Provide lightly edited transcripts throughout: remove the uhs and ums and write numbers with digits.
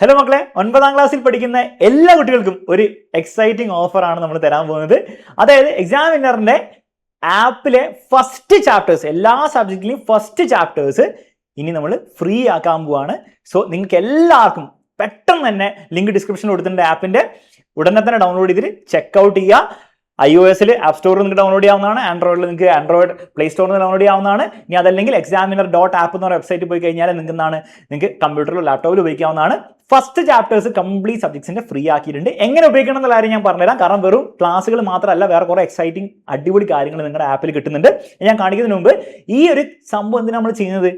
Hello മക്കളെ, 9ാം ക്ലാസ്സിൽ പഠിക്കുന്ന എല്ലാ കുട്ടികൾക്കും ഒരു എക്സൈറ്റിംഗ് ഓഫറാണ് നമ്മൾ തരാൻ പോകുന്നത്. അതായത് എക്സാമിനറിന്റെ ആപ്പിലെ ഫസ്റ്റ് ചാപ്റ്റേഴ്സ്, എല്ലാ സബ്ജക്റ്റിലെയും ഫസ്റ്റ് ചാപ്റ്റേഴ്സ് ഇനി നമ്മൾ ഫ്രീ ആക്കാൻ പോവാണ്. സോ നിങ്ങൾക്ക് എല്ലാവർക്കും പെട്ടെന്ന് തന്നെ ലിങ്ക് ഡിസ്ക്രിപ്ഷനിൽ കൊടുത്തിട്ടുണ്ട്. ആപ്പിന്റെ ഉടനെ തന്നെ ഡൗൺലോഡ് ചെയ്തിട്ട് ചെക്ക്ഔട്ട് ചെയ്യുക. iOS ആപ്പ് സ്റ്റോറിൽ നിങ്ങൾക്ക് ഡൗൺലോഡ് ചെയ്യാവുന്നതാണ്, ആൻഡ്രോയിഡിൽ നിങ്ങൾക്ക് ആൻഡ്രോയിഡ് പ്ലേ സ്റ്റോറിൽ നിന്ന് ഡൗൺലോഡ് ചെയ്യാവുന്നതാണ്. ഇനി അതല്ലെങ്കിൽ examiner.app എന്ന വെബ്സൈറ്റിൽ പോയി കഴിഞ്ഞാൽ നിങ്ങൾക്ക് കമ്പ്യൂട്ടറിലോ ലാപ്ടോപ്പിലോ ഉപയോഗിക്കാവുന്നതാണ്. ഫസ്റ്റ് ചാപ്റ്റേഴ്സ് കംപ്ലീറ്റ് സബ്ജക്ട്സിന്റെ ഫ്രീ ആക്കിയിട്ടുണ്ട്. എങ്ങനെ ഉപയോഗിക്കണം എന്നുള്ള കാര്യം ഞാൻ പറഞ്ഞുതരാം. കാരണം വെറും ക്ലാസ്സുകൾ മാത്രമല്ല, വേറെ കുറെ എക്സൈറ്റിംഗ് അടിപൊളി കാര്യങ്ങൾ നിങ്ങളുടെ ആപ്പിൽ കിട്ടുന്നുണ്ട്. ഞാൻ കാണിക്കുന്നതിന് മുമ്പ് ഈ ഒരു സംഭവം എന്തിനാണ് നമ്മൾ ചെയ്യുന്നത്?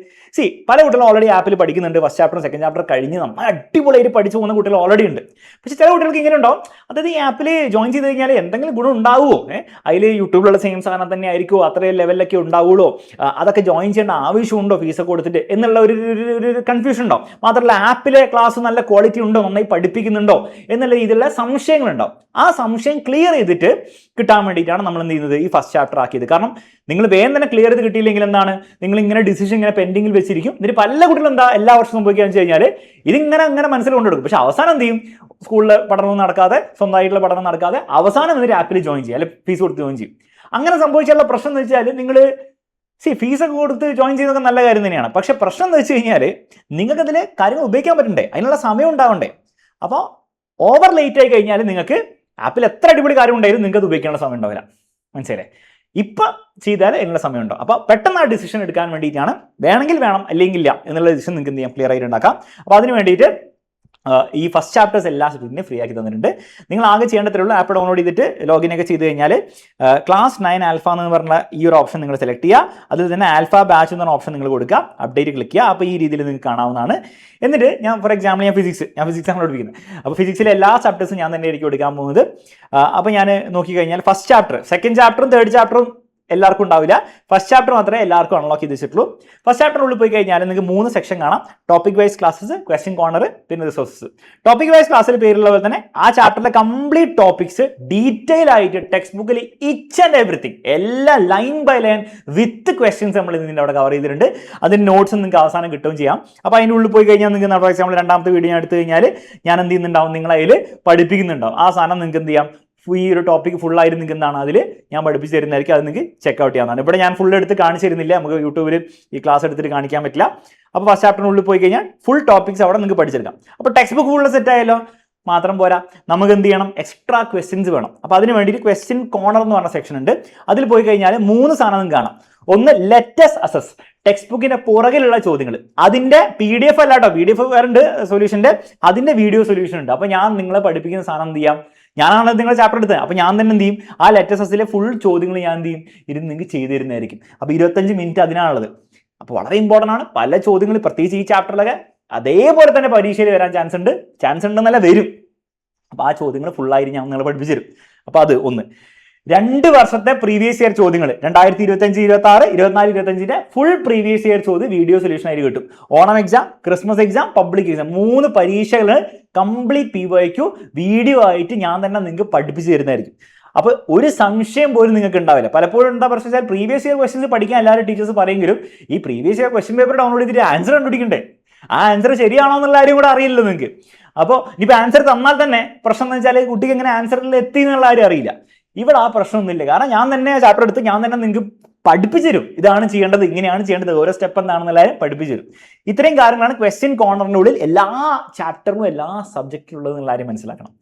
പല കുട്ടികളും ഓൾറെഡി ആപ്പിൽ പഠിക്കുന്നുണ്ട്. ഫസ്റ്റ് ചാപ്റ്ററും സെക്കൻഡ് ചാപ്റ്റർ കഴിഞ്ഞ് നമ്മൾ അടിപൊളിയായിട്ട് പഠിച്ചു പോകുന്ന കുട്ടികൾ ഓൾറെഡി ഉണ്ട്. പക്ഷെ ചില കുട്ടികൾക്ക് ഇങ്ങനെ ഉണ്ടാവും, അതായത് ഈ ആപ്പിൽ ജോയിൻ ചെയ്ത് കഴിഞ്ഞാൽ എന്തെങ്കിലും ഗുണം ഉണ്ടാവുമോ? അതിൽ യൂട്യൂബിലുള്ള സെയിം സാധനം തന്നെ ആയിരിക്കുമോ? അത്രയും ലെവലിലൊക്കെ ഉണ്ടാവുള്ളൂ? അതൊക്കെ ജോയിൻ ചെയ്യേണ്ട ആവശ്യമുണ്ടോ ഫീസൊക്കെ കൊടുത്തിട്ട് എന്നുള്ള ഒരു കൺഫ്യൂഷൻ ഉണ്ടാവും. മാത്രമല്ല ആപ്പിലെ ക്ലാസ് നല്ല ക്വാളിറ്റി ഉണ്ടോ, നന്നായി പഠിപ്പിക്കുന്നുണ്ടോ എന്നുള്ള രീതിയിലുള്ള സംശയങ്ങളുണ്ടാവും. ആ സംശയം ക്ലിയർ ചെയ്തിട്ട് കിട്ടാൻ വേണ്ടിയിട്ടാണ് നമ്മൾ എന്ത് ചെയ്യുന്നത്, ഈ ഫസ്റ്റ് ചാപ്റ്റർ ആക്കിയത്. കാരണം നിങ്ങൾ വേഗം തന്നെ ക്ലിയർ ചെയ്ത് കിട്ടിയില്ലെങ്കിൽ എന്താണ്, നിങ്ങൾ ഇങ്ങനെ ഡിസിഷൻ ഇങ്ങനെ പെൻഡിങ്ങിൽ വെച്ചിരിക്കും. എന്നിട്ട് പല കുട്ടികളും എന്താ എല്ലാ വർഷവും സംഭവിക്കുകയെന്ന് വെച്ച് കഴിഞ്ഞാൽ ഇതിങ്ങനെ മനസ്സിൽ കൊണ്ടെടുക്കും. പക്ഷെ അവസാനം എന്ത് ചെയ്യും, സ്കൂളിലെ പഠനമൊന്നും നടക്കാതെ, സ്വന്തമായിട്ടുള്ള പഠനം നടക്കാതെ അവസാനം എന്നിട്ട് ആപ്പിൽ ജോയിൻ ചെയ്യും, അല്ലെങ്കിൽ ഫീസ് കൊടുത്ത് ജോയിൻ ചെയ്യും. അങ്ങനെ സംഭവിച്ചുള്ള പ്രശ്നം എന്ന് വെച്ചാൽ നിങ്ങൾ ഫീസൊക്കെ കൊടുത്ത് ജോയിൻ ചെയ്യുന്നതൊക്കെ നല്ല കാര്യം തന്നെയാണ്. പക്ഷെ പ്രശ്നം എന്ന് വെച്ച് കഴിഞ്ഞാൽ നിങ്ങൾക്ക് അതിൽ കാര്യങ്ങൾ ഉപയോഗിക്കാൻ പറ്റണ്ടേ, അതിനുള്ള സമയം ഉണ്ടാവണ്ടേ. അപ്പോൾ ഓവർ ലേറ്റ് ആയി കഴിഞ്ഞാൽ നിങ്ങൾക്ക് ആപ്പിൽ എത്ര അടിപൊളി കാര്യം ഉണ്ടായാലും നിങ്ങൾക്ക് അത് ഉപയോഗിക്കാനുള്ള സമയം ഉണ്ടാവില്ല. മനസ്സിലായില്ലേ? ഇപ്പം ചെയ്താൽ അതിനുള്ള സമയം ഉണ്ടോ? അപ്പോൾ പെട്ടെന്ന് ആ ഡിസിഷൻ എടുക്കാൻ വേണ്ടിയിട്ടാണ്, വേണമെങ്കിൽ വേണം അല്ലെങ്കിൽ ഇല്ല എന്നുള്ള ഡിസിഷൻ നിങ്ങൾക്ക് എന്ത് ചെയ്യാം, ക്ലിയർ ആയിട്ട് ഉണ്ടാക്കാം. അപ്പോൾ അതിന് വേണ്ടിയിട്ട് ഈ ഫസ്റ്റ് ചാപ്റ്റേഴ്സ് എല്ലാ സബ്ജക്റ്റിനും ഫ്രീ ആക്കി തന്നിട്ടുണ്ട്. നിങ്ങൾ ആകെ ചെയ്യേണ്ടതുള്ളൂ, ആപ്പ് ഡൗൺലോഡ് ചെയ്തിട്ട് ലോഗിൻ ഒക്കെ ചെയ്ത് കഴിഞ്ഞാൽ ക്ലാസ് 9 ആൽഫ എന്ന് പറഞ്ഞ ഈ ഒരു ഓപ്ഷൻ നിങ്ങൾ സെലക്ട് ചെയ്യുക. അതിൽ തന്നെ ആൽഫ ബാച്ച് എന്ന ഓപ്ഷൻ നിങ്ങൾ കൊടുക്കുക, അപ്ഡേറ്റ് ക്ലിക്ക് ചെയ്യുക. അപ്പോൾ ഈ രീതിയിൽ നിങ്ങൾക്ക് കാണാവുന്നതാണ്. എന്നിട്ട് ഫോർ എക്സാമ്പിൾ ഞാൻ ഫിസിക്സ് ആണ് പഠിപ്പിക്കുന്നത്. അപ്പോൾ ഫിസിക്സിലെ എല്ലാ ചാപ്റ്റേഴ്സും ഞാൻ തന്നെ ആയിരിക്കും എടുക്കാൻ പോകുന്നത്. അപ്പോൾ ഞാൻ നോക്കിക്കഴിഞ്ഞാൽ ഫസ്റ്റ് ചാപ്റ്റർ, സെക്കൻഡ് ചാപ്റ്ററും തേർഡ് ചാപ്റ്ററും എല്ലാവർക്കും ഉണ്ടാവില്ല. ഫസ്റ്റ് ചാപ്റ്റർ മാത്രമേ എല്ലാവർക്കും അൺലോക്ക് ചെയ്ത് വെച്ചിട്ടുള്ളൂ. ഫസ്റ്റ് ചാപ്റ്ററിനുള്ളിൽ പോയി കഴിഞ്ഞാൽ നിങ്ങൾക്ക് 3 സെക്ഷൻ കാണാം: topic wise classes, question corner, പിന്നെ റിസോഴ്സസ്. ടോപ്പിക് വൈസ് ക്ലാസ്സിൽ പേരുള്ള പോലെ തന്നെ ആ ചാപ്റ്ററിലെ കംപ്ലീറ്റ് ടോപ്പിക്സ് ഡീറ്റെയിൽ ആയിട്ട് ടെക്സ്റ്റ് ബുക്കിൽ ഈച്ച് ആൻഡ് എവറിത്തിങ് എല്ലാം line by line with questions നമ്മൾ ഇതിൻ്റെ അവിടെ കവർ ചെയ്തിട്ടുണ്ട്. അതിന് നോട്ട്സ് നിങ്ങൾക്ക് അവസാനം കിട്ടുകയും ചെയ്യാം. അപ്പോൾ അതിൻ്റെ ഉള്ളിൽ പോയി കഴിഞ്ഞാൽ നിങ്ങൾക്ക് ഫോർ എക്സാമ്പിൾ രണ്ടാമത്തെ വീഡിയോ ഞാൻ എടുത്തു കഴിഞ്ഞാൽ ഞാൻ എന്ത് ചെയ്യുന്നുണ്ടാവും, നിങ്ങളതിൽ പഠിപ്പിക്കുന്നുണ്ടാവും. ആ സാധനം നിങ്ങൾക്ക് എന്ത് ചെയ്യാം, ഈ ഒരു ടോപ്പിക് ഫുള്ളായിട്ട് നിങ്ങൾക്ക് എന്താണ് അതിൽ ഞാൻ പഠിപ്പിച്ച് തരുന്നതായിരിക്കും. അത് നിങ്ങൾക്ക് ചെക്ക്ഔട്ട് ചെയ്യാവുന്നതാണ്. ഇവിടെ ഞാൻ ഫുൾ എടുത്ത് കാണിച്ചു തരുന്നില്ല, നമുക്ക് യൂട്യൂബിൽ ഈ ക്ലാസ് എടുത്തിട്ട് കാണിക്കാൻ പറ്റില്ല. അപ്പോൾ ഫസ്റ്റ് ചാപ്റ്ററിനുള്ളിൽ പോയി കഴിഞ്ഞാൽ ഫുൾ ടോപ്പിക്സ് അവിടെ നിങ്ങൾക്ക് പഠിച്ചെടുക്കാം. അപ്പോൾ ടെക്സ്റ്റ് ബുക്ക് ഫുള്ള് സെറ്റ് ആയല്ലോ. മാത്രം പോരാ, നമുക്ക് എന്ത് ചെയ്യണം, എക്സ്ട്രാ ക്വസ്റ്റ്യൻസ് വേണം. അപ്പോൾ അതിന് വേണ്ടിയിട്ട് ക്വസ്റ്റ്യൻ കോർണർ എന്ന് പറഞ്ഞ സെക്ഷൻ ഉണ്ട്. അതിൽ പോയി കഴിഞ്ഞാൽ 3 സാധനം നിങ്ങൾക്ക് കാണാം. ഒന്ന്, ലെറ്റസ് അസസ്, ടെക്സ്റ്റ് ബുക്കിന്റെ പുറകിലുള്ള ചോദ്യങ്ങൾ. അതിന്റെ PDF അല്ല കേട്ടോ, PDF വേറുണ്ട് സൊല്യൂഷന്റെ, അതിന്റെ വീഡിയോ സൊല്യൂഷൻ ഉണ്ട്. അപ്പോൾ ഞാൻ നിങ്ങളെ പഠിപ്പിക്കുന്ന സാധനം എന്ത് ചെയ്യാം, ഞാനാണ് നിങ്ങളെ ചാപ്റ്റർ എടുത്തത്. അപ്പോൾ ഞാൻ തന്നെ എന്ത് ചെയ്യും, ആ ലെറ്റസസിലെ ഫുൾ ചോദ്യങ്ങൾ ഞാൻ എന്ത് ചെയ്യും, ഇരുന്ന് നിങ്ങൾക്ക് ചെയ്തു തരുന്നതായിരിക്കും. അപ്പോൾ 25 മിനിറ്റ് അതിനാണുള്ളത്. അപ്പോൾ വളരെ ഇമ്പോർട്ടൻ്റ് ആണ്. പല ചോദ്യങ്ങൾ പ്രത്യേകിച്ച് ഈ ചാപ്റ്ററിലൊക്കെ അതേപോലെ തന്നെ പരീക്ഷയിൽ വരാൻ ചാൻസ് ഉണ്ടെന്നല്ല വരും. അപ്പോൾ ആ ചോദ്യങ്ങൾ ഫുള്ളായിട്ട് ഞാൻ നിങ്ങളെ പഠിപ്പിച്ചു തരും. അപ്പോൾ അത് ഒന്ന്. 2 വർഷത്തെ പ്രീവിയസ് ഇയർ ചോദ്യങ്ങൾ 2025, 26, 24, 25 ഫുൾ പ്രീവിയസ് ഇയർ ചോദ്യം വീഡിയോ സൊല്യൂഷൻ ആയിട്ട് കിട്ടും. Onam exam, Christmas exam, public exam 3 പരീക്ഷകൾ കംപ്ലീറ്റ് PYQ വീഡിയോ ആയിട്ട് ഞാൻ തന്നെ നിങ്ങൾക്ക് പഠിപ്പിച്ചു തരുന്നതായിരിക്കും. അപ്പോൾ ഒരു സംശയം പോലും നിങ്ങൾക്ക് ഉണ്ടാവില്ല. പലപ്പോഴും എന്താ പ്രശ്നം വെച്ചാൽ പ്രീവിയസ് ഇയർ ക്വസ്റ്റ്യൻസ് പഠിക്കാൻ എല്ലാവരും ടീച്ചേഴ്സ് പറയെങ്കിലും ഈ previous year question paper download ചെയ്തിട്ട് ആൻസർ കണ്ടുപിടിക്കണ്ടേ? ആ ആൻസർ ശരിയാണോ എന്നുള്ള കാര്യം കൂടെ അറിയില്ലല്ലോ നിങ്ങൾക്ക്. അപ്പോൾ ഇനിയിപ്പോൾ ആൻസർ തന്നാൽ തന്നെ പ്രശ്നം എന്ന് വെച്ചാൽ കുട്ടിക്ക് എങ്ങനെ ആൻസറിൽ എത്തി എന്നുള്ള കാര്യം അറിയില്ല. ഇവിടെ ആ പ്രശ്നമൊന്നുമില്ല. കാരണം ഞാൻ തന്നെ ചാപ്റ്റർ എടുത്ത് ഞാൻ തന്നെ നിങ്ങൾക്ക് പഠിപ്പിച്ചു തരും. ഇതാണ് ചെയ്യേണ്ടത്, ഇങ്ങനെയാണ് ചെയ്യേണ്ടത്, ഓരോ സ്റ്റെപ്പ് എന്താണെന്നുള്ള കാര്യം പഠിപ്പിച്ചു തരും. ഇത്രയും കാര്യങ്ങളാണ് ക്വസ്റ്റ്യൻ കോർണറിൻ്റെ ഉള്ളിൽ എല്ലാ ചാപ്റ്ററിനും എല്ലാ സബ്ജക്റ്റിലുള്ളത് എന്നുള്ള കാര്യം മനസ്സിലാക്കണം.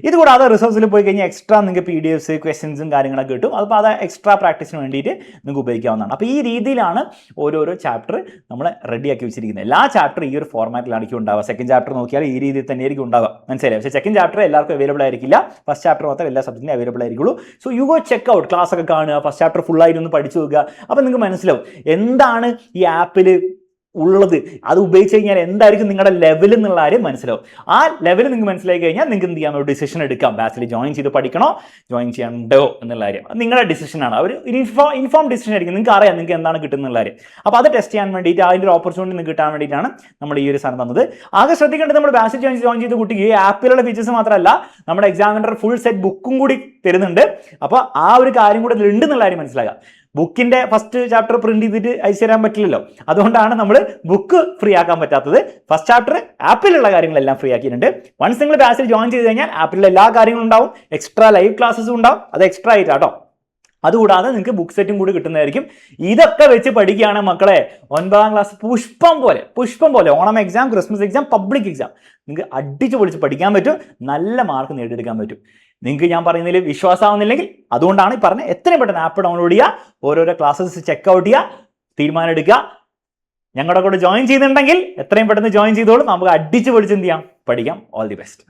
ഇതുകൂടാതെ റിസോഴ്സിൽ പോയി കഴിഞ്ഞാൽ എക്സ്ട്രാ നിങ്ങൾക്ക് PDFs, ക്വസ്റ്റ്യൻസും കാര്യങ്ങളൊക്കെ കിട്ടും. അപ്പോൾ അത് എക്സ്ട്രാ പ്രാക്ടീസിന് വേണ്ടിയിട്ട് നിങ്ങൾക്ക് ഉപയോഗിക്കാവുന്നതാണ്. അപ്പോൾ ഈ രീതിയിലാണ് ഓരോരോ ചാപ്റ്റർ നമ്മൾ റെഡിയാക്കി വെച്ചിരിക്കുന്നത്. എല്ലാ ചാപ്റ്റർ ഈ ഒരു ഫോർമാറ്റിലായിരിക്കും ഉണ്ടാവുക. സെക്കൻഡ് ചാപ്റ്റർ നോക്കിയാൽ ഈ രീതിയിൽ തന്നെയായിരിക്കും ഉണ്ടാവുക. മനസ്സിലായി? പക്ഷേ സെക്കൻഡ് ചാപ്റ്റർ എല്ലാവർക്കും അവൈലബിൾ ആയിരിക്കില്ല. ഫസ്റ്റ് ചാപ്റ്റർ മാത്രം എല്ലാ സബ്ജക്റ്റിനും അവൈലബിൾ ആയിരിക്കുള്ളൂ. So you go check out, class ഒക്കെ കാണുക, ഫസ്റ്റ് ചാപ്റ്റർ ഫുള്ളായിട്ട് ഒന്ന് പഠിച്ചു നോക്കുക. അപ്പോൾ നിങ്ങൾക്ക് മനസ്സിലാവും എന്താണ് ഈ ആപ്പിൽ ഉള്ളത്, അത് ഉപയോഗിച്ച് കഴിഞ്ഞാൽ എന്തായിരിക്കും നിങ്ങളുടെ ലെവൽ എന്നുള്ള കാര്യം മനസ്സിലാവും. ആ ലെവൽ നിങ്ങൾക്ക് മനസ്സിലാക്കി കഴിഞ്ഞാൽ നിങ്ങൾക്ക് എന്ത് ചെയ്യാം, ഒരു ഡിസിഷൻ എടുക്കാം. ബാച്ചിൽ ജോയിൻ ചെയ്ത് പഠിക്കണോ ജോയിൻ ചെയ്യണ്ടോ എന്നുള്ള കാര്യം അത് നിങ്ങളുടെ ഡിസിഷനാണ്. ഒരു ഇൻഫോം ഡിസിഷൻ ആയിരിക്കും. നിങ്ങൾക്ക് അറിയാം നിങ്ങൾക്ക് എന്താണ് കിട്ടുന്നുള്ള കാര്യം. അപ്പോൾ അത് ടെസ്റ്റ് ചെയ്യാൻ വേണ്ടിയിട്ട് അതിൻ്റെ ഒരു ഓപ്പർച്യൂണിറ്റി നിങ്ങൾക്ക് കിട്ടാൻ വേണ്ടിയിട്ടാണ് നമ്മൾ ഈ ഒരു സാധനം തന്നത്. ആകെ ശ്രദ്ധിക്കേണ്ടത്, നമ്മൾ ബാച്ചിൽ ജോയിൻ ചെയ്ത് കുട്ടിക്ക് ഈ ആപ്പിലുള്ള ഫീച്ചേഴ്സ് മാത്രമല്ല നമ്മുടെ എക്സാമിനർ ഫുൾ സെറ്റ് ബുക്കും കൂടി തരുന്നുണ്ട്. അപ്പോൾ ആ ഒരു കാര്യം കൂടെ ഉണ്ടെന്നുള്ള കാര്യം മനസ്സിലാക്കുക. ബുക്കിന്റെ ഫസ്റ്റ് ചാപ്റ്റർ പ്രിന്റ് ചെയ്തിട്ട് അയച്ചു തരാൻ പറ്റില്ലല്ലോ. അതുകൊണ്ടാണ് നമ്മൾ ബുക്ക് ഫ്രീ ആക്കാൻ പറ്റാത്തത്. ഫസ്റ്റ് ചാപ്റ്റർ ആപ്പിലുള്ള കാര്യങ്ങളെല്ലാം ഫ്രീ ആക്കിയിട്ടുണ്ട്. വൺസ് നിങ്ങൾ ബാച്ചിൽ ജോയിൻ ചെയ്ത് കഴിഞ്ഞാൽ ആപ്പിലുള്ള എല്ലാ കാര്യങ്ങളും ഉണ്ടാവും, എക്സ്ട്രാ ലൈവ് ക്ലാസ്സസും ഉണ്ടാവും. അത് എക്സ്ട്രാ ആയിട്ടാട്ടോ. അതുകൂടാതെ നിങ്ങൾക്ക് ബുക്ക് സെറ്റും കൂടി കിട്ടുന്നതായിരിക്കും. ഇതൊക്കെ വെച്ച് പഠിക്കുകയാണ് മക്കളെ, 9ാം ക്ലാസ് പുഷ്പം പോലെ Onam exam, Christmas exam, public exam നിങ്ങൾക്ക് അടിച്ചു പൊളിച്ച് പഠിക്കാൻ പറ്റും, നല്ല മാർക്ക് നേടിയെടുക്കാൻ പറ്റും. നിങ്ങൾക്ക് ഞാൻ പറയുന്നതിൽ വിശ്വാസമാവുന്നില്ലെങ്കിൽ അതുകൊണ്ടാണ് ഈ പറഞ്ഞത്, എത്രയും പെട്ടെന്ന് ആപ്പ് ഡൗൺലോഡ് ചെയ്യുക, ഓരോരോ ക്ലാസ്സസ് ചെക്ക് ഔട്ട് ചെയ്യുക, തീരുമാനം എടുക്കുക. ഞങ്ങളുടെ കൂടെ ജോയിൻ ചെയ്യുന്നുണ്ടെങ്കിൽ എത്രയും പെട്ടെന്ന് ജോയിൻ ചെയ്തോളൂ. നമുക്ക് അടിച്ചു പൊളിച്ച് എന്ത് ചെയ്യാം, പഠിക്കാം. All the best.